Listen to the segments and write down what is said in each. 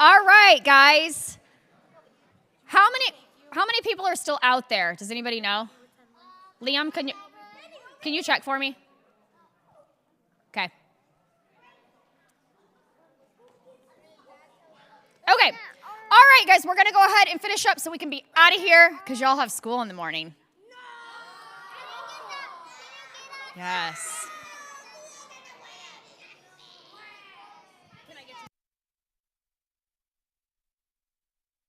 All right, guys. How many people are still out there? Does anybody know? Liam, can you check for me? Okay. Okay. All right, guys, we're going to go ahead and finish up so we can be out of here because y'all have school in the morning. Yes.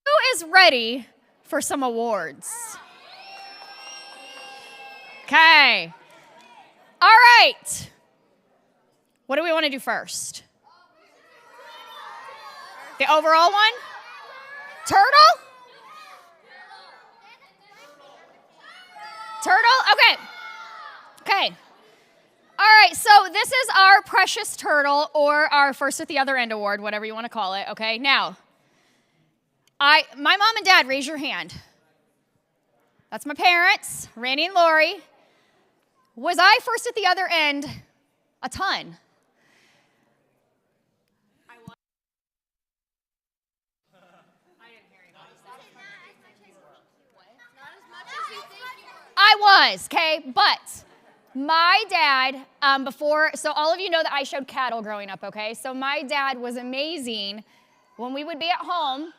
Who is ready for some awards? Okay. All right. What do we want to do first? The overall one? Turtle? Turtle? Okay. All right, so this is our precious turtle or our first at the other end award, whatever you want to call it, okay? Now, my mom and dad, raise your hand. That's my parents, Randy and Lori. Was I first at the other end? A ton. I was, okay? But my dad, so all of you know that I showed cattle growing up, okay? So my dad was amazing. When we would be at home,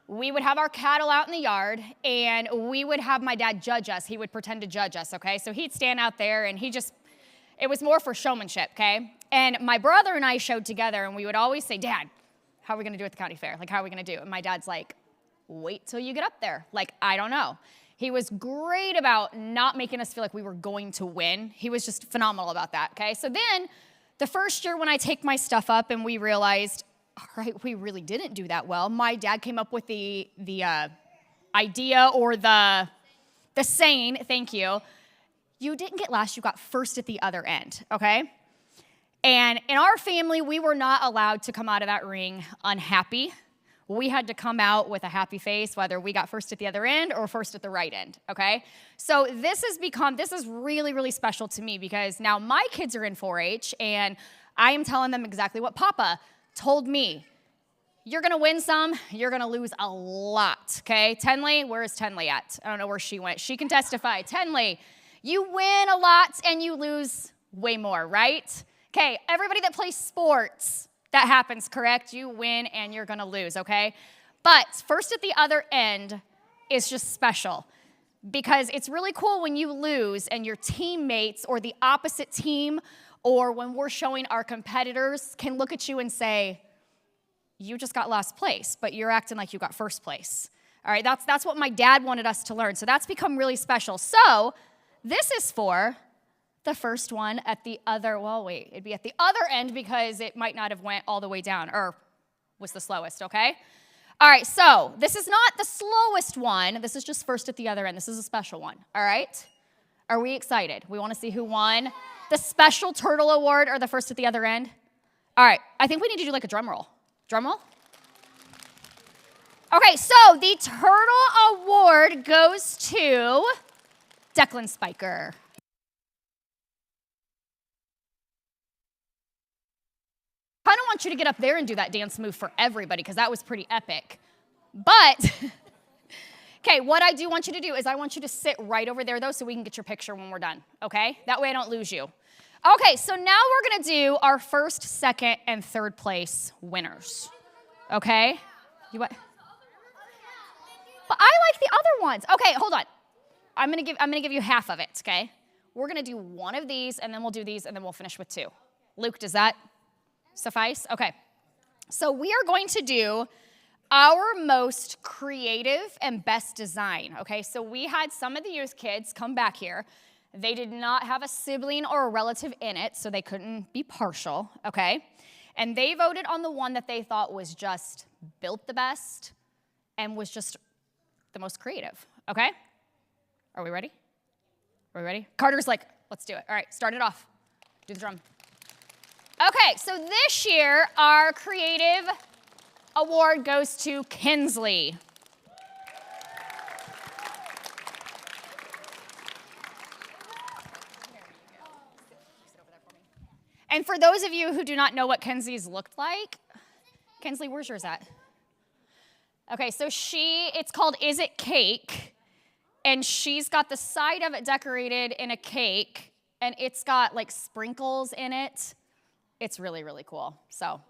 we would have our cattle out in the yard, and we would have my dad judge us. He would pretend to judge us, okay? So he'd stand out there, and it was more for showmanship, okay? And my brother and I showed together, and we would always say, Dad, how are we going to do at the county fair? Like, how are we going to do? And my dad's like, wait till you get up there. Like, I don't know. He was great about not making us feel like we were going to win. He was just phenomenal about that, okay? So then the first year when I take my stuff up and we realized, all right, we really didn't do that well, my dad came up with the idea or the saying, thank you, you didn't get last, you got first at the other end, okay? And in our family, we were not allowed to come out of that ring unhappy. We had to come out with a happy face, whether we got first at the other end or first at the right end, okay? So this is really, really special to me because now my kids are in 4-H, and I am telling them exactly what Papa told me. You're gonna win some, you're gonna lose a lot, okay? Tenley, where is Tenley at? I don't know where she went. She can testify. Tenley, you win a lot and you lose way more, right? Okay, everybody that plays sports, that happens, correct? You win and you're gonna lose, okay? But first at the other end is just special because it's really cool when you lose and your teammates or the opposite team or when we're showing our competitors can look at you and say, you just got last place, but you're acting like you got first place. All right, that's what my dad wanted us to learn. So that's become really special. So this is for the first one at the other, it'd be at the other end because it might not have went all the way down or was the slowest, okay? All right, so this is not the slowest one. This is just first at the other end. This is a special one, all right? Are we excited? We want to see who won the special turtle award or the first at the other end? All right, I think we need to do like a drum roll. Drum roll? Okay, so the turtle award goes to Declan Spiker. I kind of want you to get up there and do that dance move for everybody because that was pretty epic. But, okay, what I do want you to do is I want you to sit right over there, though, so we can get your picture when we're done, okay? That way I don't lose you. Okay, so now we're going to do our first, second, and third place winners, okay? But I like the other ones. Okay, hold on. I'm going to give you half of it, okay? We're going to do one of these, and then we'll do these, and then we'll finish with two. Luke, does that suffice? Okay. So we are going to do our most creative and best design, okay? So we had some of the youth kids come back here. They did not have a sibling or a relative in it, so they couldn't be partial, okay? And they voted on the one that they thought was just built the best and was just the most creative, okay? Are we ready? Are we ready? Carter's like, let's do it. All right, start it off. Do the drum. Okay, so this year, our creative award goes to Kinsley. And for those of you who do not know what Kinsley's looked like, Kinsley, where's yours at? Okay, so it's called Is It Cake? And she's got the side of it decorated in a cake, and it's got like sprinkles in it. It's really, really cool. So,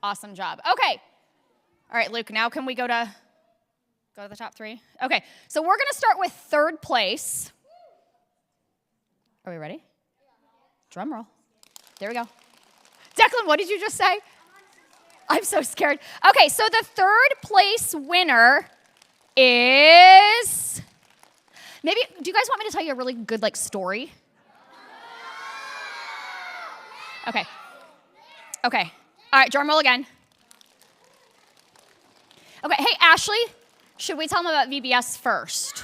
awesome job. Okay. All right, Luke, now can we go to the top 3? Okay, so we're going to start with third place. Are we ready? Drum roll. There we go. Declan, what did you just say? I'm so scared. Okay, so the third place winner is... Maybe, do you guys want me to tell you a really good, story? Okay. Okay. All right, drum roll again. Okay, hey, Ashley, should we tell them about VBS first?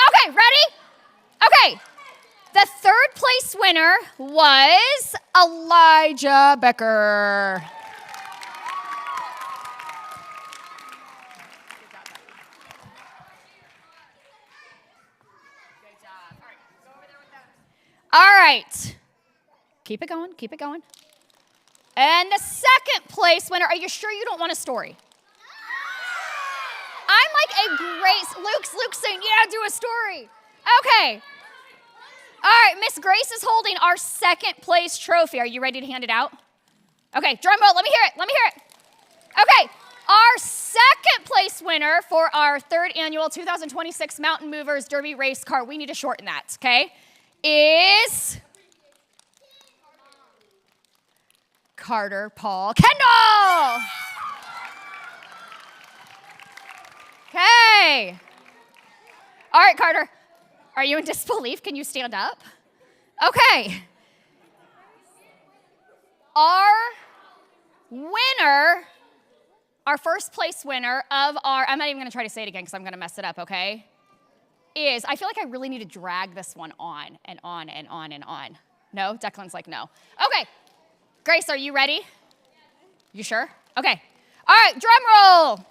Okay, ready? Okay. The third place winner was Elijah Becker. All right. Keep it going, keep it going. And the second place winner, are you sure you don't want a story? I'm like a Grace. Luke's saying, yeah, do a story. Okay. All right, Miss Grace is holding our second place trophy. Are you ready to hand it out? Okay, drum roll. Let me hear it. Okay, our second place winner for our third annual 2026 Mountain Movers Derby race car, we need to shorten that, okay, is Carter Paul Kendall. Okay. All right, Carter. Are you in disbelief? Can you stand up? Okay. Our winner, our first place winner of I'm not even going to try to say it again because I'm going to mess it up, okay? I feel like I really need to drag this one on and on and on and on. No? Declan's like, no. Okay. Grace, are you ready? You sure? Okay. All right, drum roll.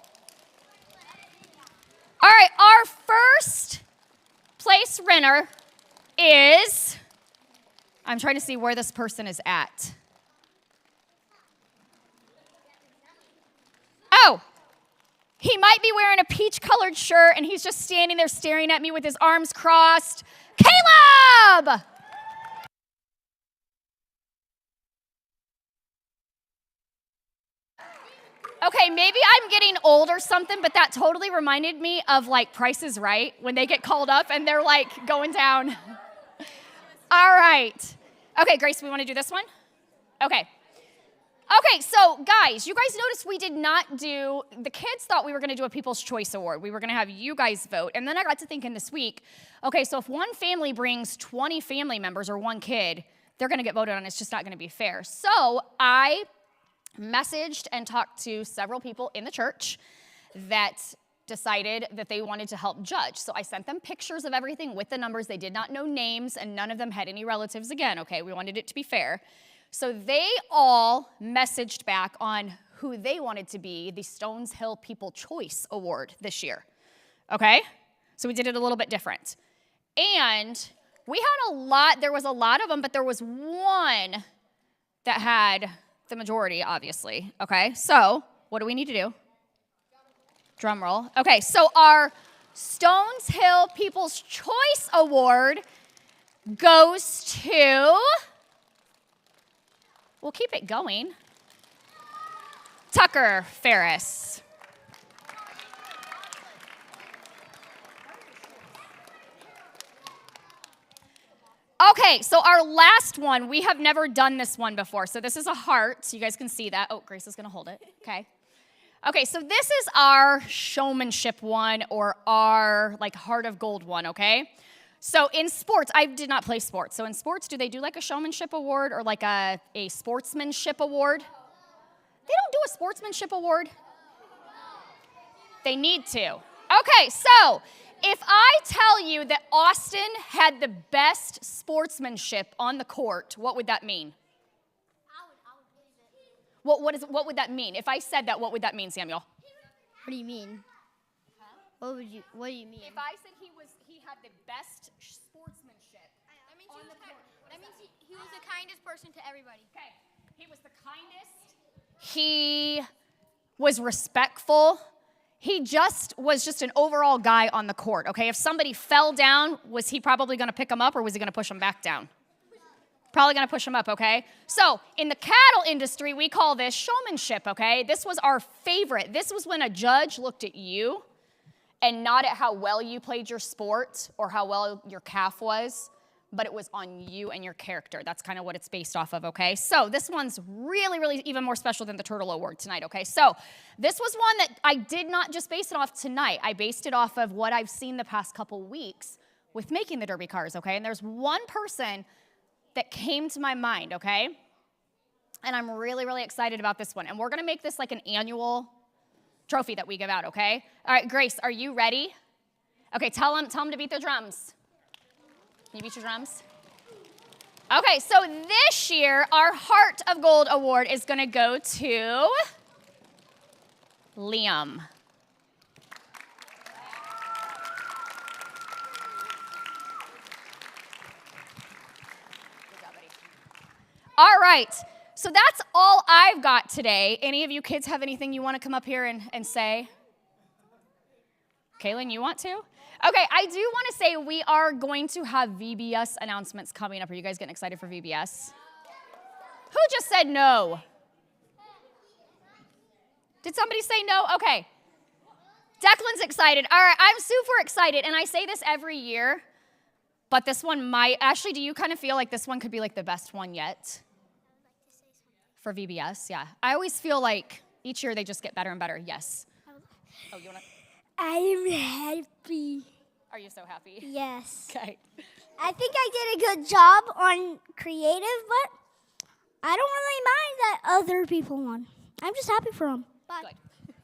All right, our first place winner is, I'm trying to see where this person is at. Oh, he might be wearing a peach-colored shirt, and he's just standing there staring at me with his arms crossed. Caleb! Okay, maybe I'm getting old or something, but that totally reminded me of Price is Right when they get called up and they're going down. All right. Okay, Grace, we want to do this one? Okay. Okay, so guys, you guys noticed we did not do, the kids thought we were going to do a People's Choice Award. We were going to have you guys vote. And then I got to thinking this week, okay, so if one family brings 20 family members or one kid, they're going to get voted on. It's just not going to be fair. So I messaged and talked to several people in the church that decided that they wanted to help judge. So I sent them pictures of everything with the numbers. They did not know names, and none of them had any relatives again, okay? We wanted it to be fair. So they all messaged back on who they wanted to be the Stones Hill People Choice Award this year, okay? So we did it a little bit different. And we had there was a lot of them, but there was one that had the majority, obviously, okay? So what do we need to do? Drum roll. Okay, so our Stones Hill People's Choice Award goes to, we'll keep it going, Tucker Ferris. Okay, so our last one, we have never done this one before. So this is a heart, so you guys can see that. Oh, Grace is gonna hold it, okay. Okay, so this is our showmanship one, or our Heart of Gold one, okay? So in sports, I did not play sports. So in sports, do they do a showmanship award or a sportsmanship award? They don't do a sportsmanship award? They need to. Okay, so if I tell you that Austin had the best sportsmanship on the court, what would that mean? What would that mean? If I said that, what would that mean, Samuel? What do you mean? What do you mean? If I said he had the best sportsmanship on the court. That means he was the kindest person to everybody. Okay, he was the kindest. He was respectful. He was just an overall guy on the court, okay? If somebody fell down, was he probably going to pick him up or was he going to push him back down? Probably going to push him up, okay? So in the cattle industry, we call this showmanship, okay? This was our favorite. This was when a judge looked at you and not at how well you played your sport or how well your calf was, but it was on you and your character. That's kind of what it's based off of, okay? So this one's really, really even more special than the Turtle Award tonight, okay? So this was one that I did not just base it off tonight. I based it off of what I've seen the past couple weeks with making the Derby cars, okay? And there's one person that came to my mind, okay? And I'm really, really excited about this one. And we're going to make this like an annual trophy that we give out, okay? All right, Grace, are you ready? Okay, tell them to beat their drums. Can you beat your drums? Okay, so this year, our Heart of Gold Award is going to go to Liam. All right, so that's all I've got today. Any of you kids have anything you want to come up here and say? Kaylin, you want to? Okay, I do want to say we are going to have VBS announcements coming up. Are you guys getting excited for VBS? Who just said no? Did somebody say no? Okay. Declan's excited. All right, I'm super excited, and I say this every year, but this one might. Ashley, do you kind of feel like this one could be like the best one yet? For VBS, yeah. I always feel like each year they just get better and better. Yes. Oh, you want to? I am happy. Are you so happy? Yes. Okay. I think I did a good job on creative, but I don't really mind that other people won. I'm just happy for them. Bye. Good.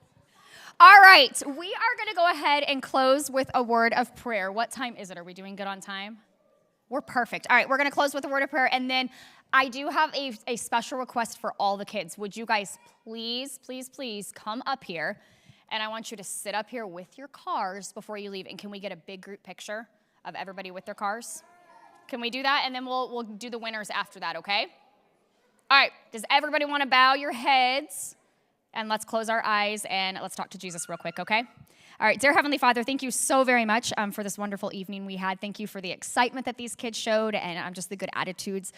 All right, we are going to go ahead and close with a word of prayer. What time is it? Are we doing good on time? We're perfect. All right, we're going to close with a word of prayer, and then I do have a special request for all the kids. Would you guys please, please, please come up here, and I want you to sit up here with your cars before you leave, and can we get a big group picture of everybody with their cars? Can we do that? And then we'll do the winners after that, okay? All right, does everybody want to bow your heads? And let's close our eyes, and let's talk to Jesus real quick, okay? All right, dear Heavenly Father, thank you so very much for this wonderful evening we had. Thank you for the excitement that these kids showed and just the good attitudes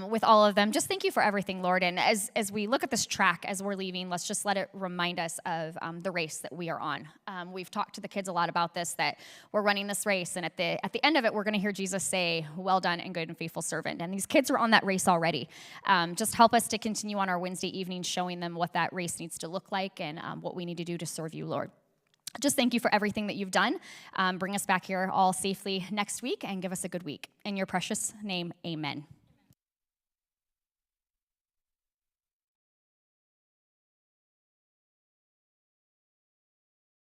with all of them. Just thank you for everything, Lord. And as we look at this track as we're leaving, let's just let it remind us of the race that we are on. We've talked to the kids a lot about this, that we're running this race, and at the end of it, we're going to hear Jesus say, "Well done and good and faithful servant." And these kids are on that race already. Just help us to continue on our Wednesday evenings, showing them what that race needs to look like and what we need to do to serve you, Lord. Just thank you for everything that you've done. Bring us back here all safely next week and give us a good week. In your precious name, amen.